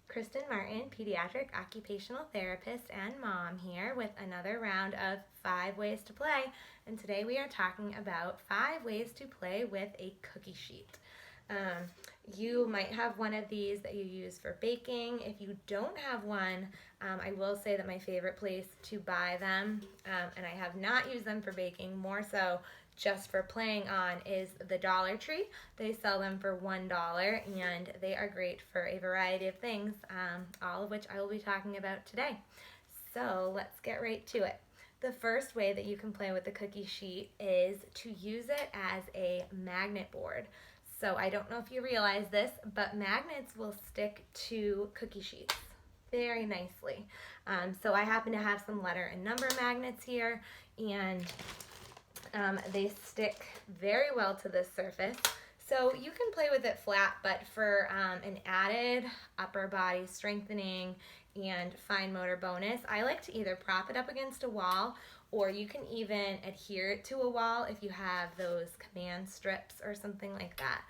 Kristen Martin, pediatric occupational therapist and mom here with another round of 5 ways to play. And today we are talking about 5 ways to play with a cookie sheet. You might have one of these that you use for baking. If you don't have one, I will say that my favorite place to buy them, and I have not used them for baking, more so just for playing on, is the Dollar Tree. They sell them for $1 and they are great for a variety of things, all of which I will be talking about today. So let's get right to it. The first way that you can play with the cookie sheet is to use it as a magnet board. So I don't know if you realize this, but magnets will stick to cookie sheets very nicely. So I happen to have some letter and number magnets here, and they stick very well to this surface. So you can play with it flat, but for an added upper body strengthening and fine motor bonus, I like to either prop it up against a wall, or you can even adhere it to a wall if you have those command strips or something like that.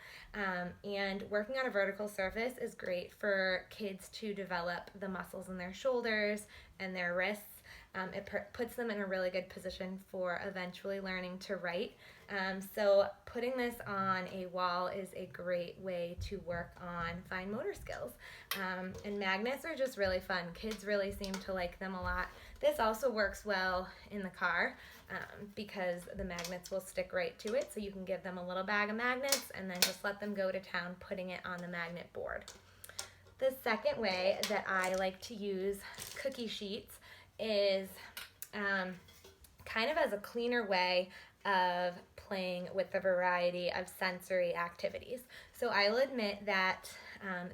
And working on a vertical surface is great for kids to develop the muscles in their shoulders and their wrists. It puts them in a really good position for eventually learning to write. So putting this on a wall is a great way to work on fine motor skills. And magnets are just really fun. Kids really seem to like them a lot. This also works well in the car because the magnets will stick right to it. So you can give them a little bag of magnets and then just let them go to town putting it on the magnet board. The second way that I like to use cookie sheets is kind of as a cleaner way of playing with a variety of sensory activities. So I'll admit that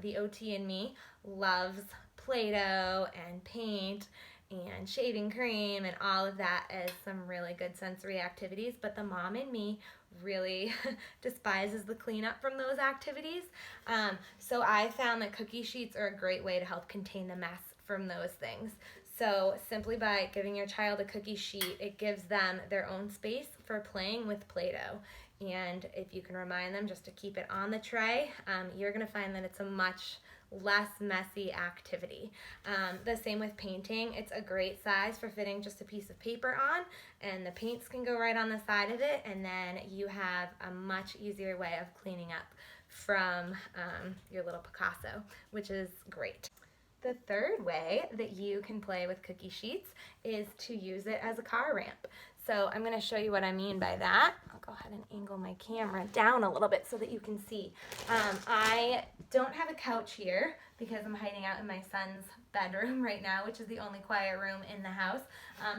the OT in me loves Play-Doh and paint and shaving cream and all of that as some really good sensory activities, but the mom in me really despises the cleanup from those activities. So I found that cookie sheets are a great way to help contain the mess from those things. So simply by giving your child a cookie sheet, it gives them their own space for playing with Play-Doh. And if you can remind them just to keep it on the tray, you're going to find that it's a much less messy activity. The same with painting. It's a great size for fitting just a piece of paper on, and the paints can go right on the side of it, and then you have a much easier way of cleaning up from your little Picasso, which is great. The third way that you can play with cookie sheets is to use it as a car ramp. So I'm going to show you what I mean by that. I'll go ahead and angle my camera down a little bit so that you can see. I don't have a couch here because I'm hiding out in my son's bedroom right now, which is the only quiet room in the house.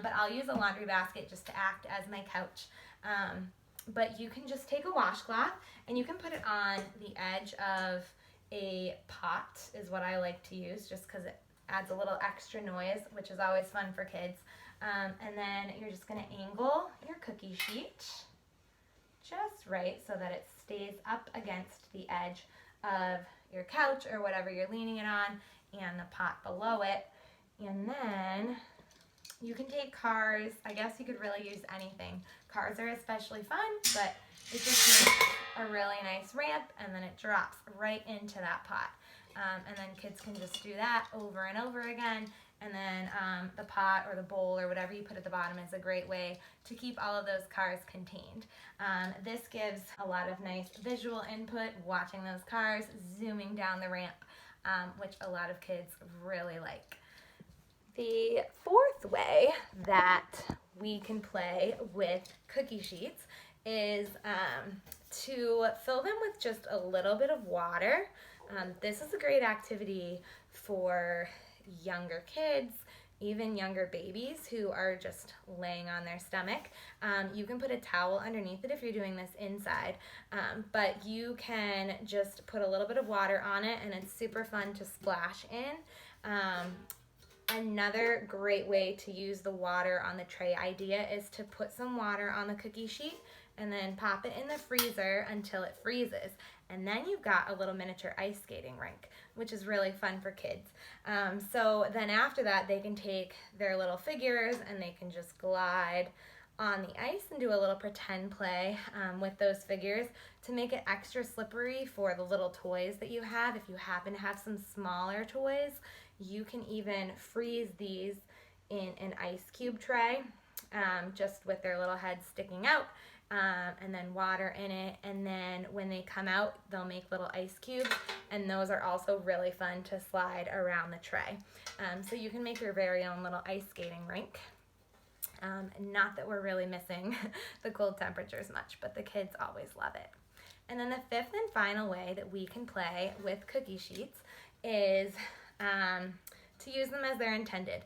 But I'll use a laundry basket just to act as my couch. But you can just take a washcloth and you can put it on the edge of a pot is what I like to use, just because it adds a little extra noise, which is always fun for kids. And then you're just going to angle your cookie sheet just right so that it stays up against the edge of your couch or whatever you're leaning it on, and the pot below it. And then you can take cars. I guess you could really use anything. Cars are especially fun, but it just makes a really nice ramp, and then it drops right into that pot. And then kids can just do that over and over again. And then the pot or the bowl or whatever you put at the bottom is a great way to keep all of those cars contained. This gives a lot of nice visual input, watching those cars, zooming down the ramp, which a lot of kids really like. The fourth way that we can play with cookie sheets is to fill them with just a little bit of water. This is a great activity for younger kids, even younger babies who are just laying on their stomach. You can put a towel underneath it if you're doing this inside, but you can just put a little bit of water on it, and it's super fun to splash in. Another great way to use the water on the tray idea is to put some water on the cookie sheet and then pop it in the freezer until it freezes. And then you've got a little miniature ice skating rink, which is really fun for kids. So then after that, they can take their little figures and they can just glide on the ice and do a little pretend play with those figures to make it extra slippery for the little toys that you have. If you happen to have some smaller toys, you can even freeze these in an ice cube tray, just with their little heads sticking out, and then water in it, and then when they come out, they'll make little ice cubes, and those are also really fun to slide around the tray. So you can make your very own little ice skating rink. Not that we're really missing the cold temperatures much, but the kids always love it. And then the fifth and final way that we can play with cookie sheets is to use them as they're intended.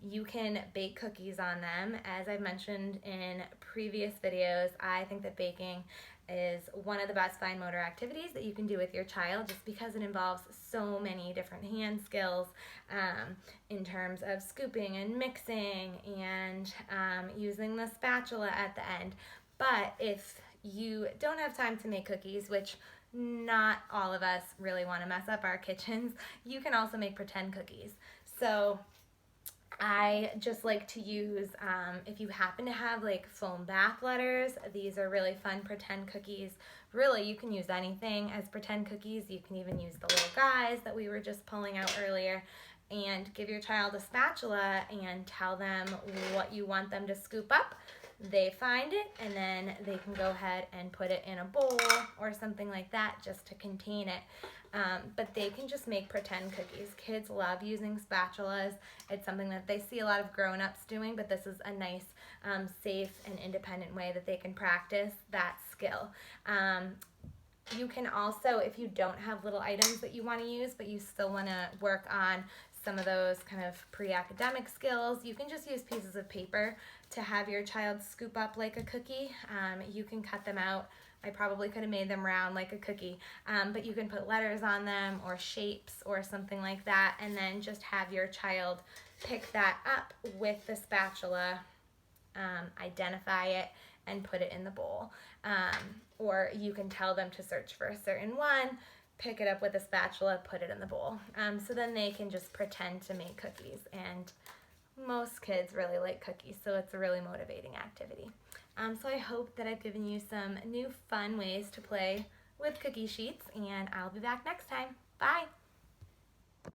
You can bake cookies on them. As I've mentioned in previous videos, I think that baking is one of the best fine motor activities that you can do with your child, just because it involves so many different hand skills in terms of scooping and mixing and using the spatula at the end. But if you don't have time to make cookies, which not all of us really want to mess up our kitchens, you can also make pretend cookies. So I just like to use, if you happen to have like foam bath letters, these are really fun pretend cookies. Really, you can use anything as pretend cookies. You can even use the little guys that we were just pulling out earlier, and give your child a spatula and tell them what you want them to scoop up. They find it, and then they can go ahead and put it in a bowl or something like that just to contain it. But they can just make pretend cookies. Kids love using spatulas. It's something that they see a lot of grown-ups doing, but this is a nice, safe, and independent way that they can practice that skill. You can also, if you don't have little items that you want to use, but you still want to work on some of those kind of pre-academic skills, you can just use pieces of paper to have your child scoop up like a cookie. You can cut them out. I probably could have made them round like a cookie, but you can put letters on them or shapes or something like that, and then just have your child pick that up with the spatula, identify it, and put it in the bowl. Or you can tell them to search for a certain one, pick it up with a spatula, put it in the bowl. So then they can just pretend to make cookies, and most kids really like cookies, so it's a really motivating activity. So I hope that I've given you some new fun ways to play with cookie sheets, and I'll be back next time. Bye!